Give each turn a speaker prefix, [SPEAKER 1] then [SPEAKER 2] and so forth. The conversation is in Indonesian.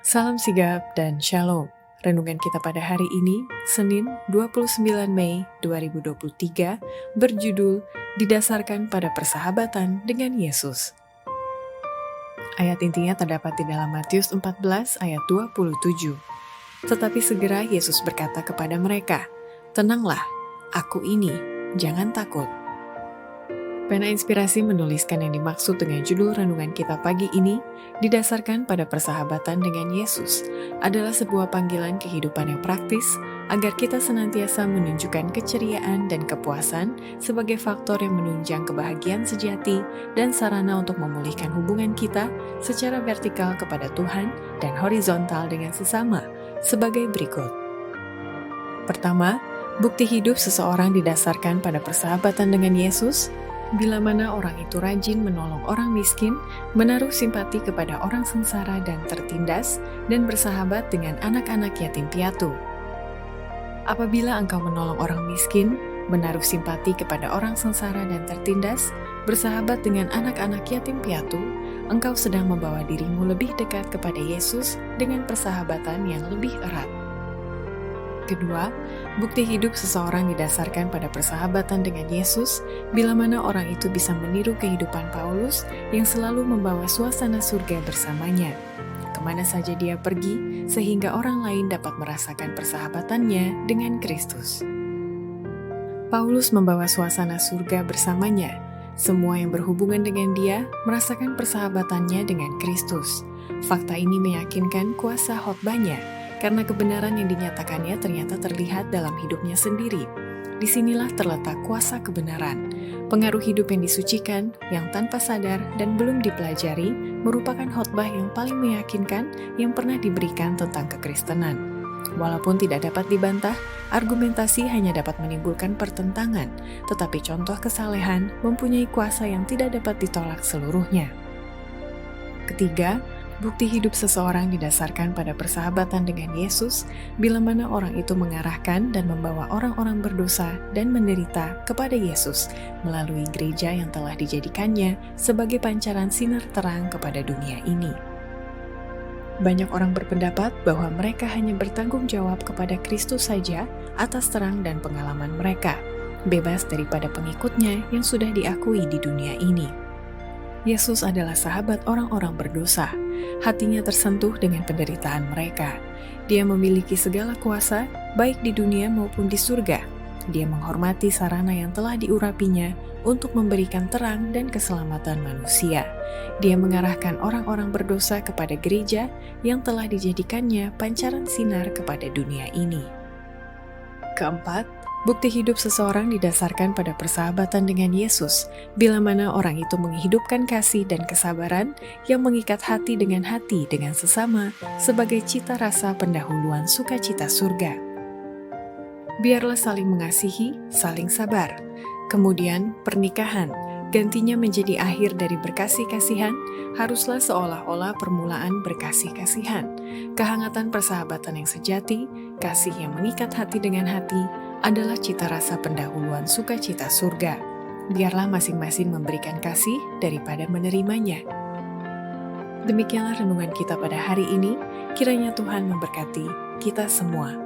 [SPEAKER 1] Salam sigap dan shalom. Renungan kita pada hari ini, Senin 29 Mei 2023, berjudul Didasarkan pada Persahabatan dengan Yesus. Ayat intinya terdapat di dalam Matius 14 ayat 27. Tetapi segera Yesus berkata kepada mereka, "Tenanglah, aku ini, jangan takut." Pena Inspirasi menuliskan yang dimaksud dengan judul renungan kita pagi ini, didasarkan pada persahabatan dengan Yesus, adalah sebuah panggilan kehidupan yang praktis, agar kita senantiasa menunjukkan keceriaan dan kepuasan sebagai faktor yang menunjang kebahagiaan sejati dan sarana untuk memulihkan hubungan kita secara vertikal kepada Tuhan dan horizontal dengan sesama, sebagai berikut. Pertama, bukti hidup seseorang didasarkan pada persahabatan dengan Yesus. Bila mana orang itu rajin menolong orang miskin, menaruh simpati kepada orang sengsara dan tertindas, dan bersahabat dengan anak-anak yatim piatu. Apabila engkau menolong orang miskin, menaruh simpati kepada orang sengsara dan tertindas, bersahabat dengan anak-anak yatim piatu, engkau sedang membawa dirimu lebih dekat kepada Yesus dengan persahabatan yang lebih erat. Kedua, bukti hidup seseorang didasarkan pada persahabatan dengan Yesus, bila mana orang itu bisa meniru kehidupan Paulus yang selalu membawa suasana surga bersamanya. Kemana saja dia pergi, sehingga orang lain dapat merasakan persahabatannya dengan Kristus. Paulus membawa suasana surga bersamanya. Semua yang berhubungan dengan dia merasakan persahabatannya dengan Kristus. Fakta ini meyakinkan kuasa khotbahnya, karena kebenaran yang dinyatakannya ternyata terlihat dalam hidupnya sendiri. Disinilah terletak kuasa kebenaran. Pengaruh hidup yang disucikan, yang tanpa sadar dan belum dipelajari, merupakan khotbah yang paling meyakinkan yang pernah diberikan tentang kekristenan. Walaupun tidak dapat dibantah, argumentasi hanya dapat menimbulkan pertentangan, tetapi contoh kesalehan mempunyai kuasa yang tidak dapat ditolak seluruhnya. Ketiga, bukti hidup seseorang didasarkan pada persahabatan dengan Yesus, bila mana orang itu mengarahkan dan membawa orang-orang berdosa dan menderita kepada Yesus melalui gereja yang telah dijadikannya sebagai pancaran sinar terang kepada dunia ini. Banyak orang berpendapat bahwa mereka hanya bertanggung jawab kepada Kristus saja atas terang dan pengalaman mereka, bebas daripada pengikutnya yang sudah diakui di dunia ini. Yesus adalah sahabat orang-orang berdosa. Hatinya tersentuh dengan penderitaan mereka. Dia memiliki segala kuasa, baik di dunia maupun di surga. Dia menghormati sarana yang telah diurapinya untuk memberikan terang dan keselamatan manusia. Dia mengarahkan orang-orang berdosa kepada gereja yang telah dijadikannya pancaran sinar kepada dunia ini. Keempat, bukti hidup seseorang didasarkan pada persahabatan dengan Yesus, bila mana orang itu menghidupkan kasih dan kesabaran yang mengikat hati dengan sesama sebagai cita rasa pendahuluan sukacita surga. Biarlah saling mengasihi, saling sabar. Kemudian pernikahan, gantinya menjadi akhir dari berkasih-kasihan, haruslah seolah-olah permulaan berkasih-kasihan. Kehangatan persahabatan yang sejati, kasih yang mengikat hati dengan hati, adalah cita rasa pendahuluan sukacita surga. Biarlah masing-masing memberikan kasih daripada menerimanya. Demikianlah renungan kita pada hari ini. Kiranya Tuhan memberkati kita semua.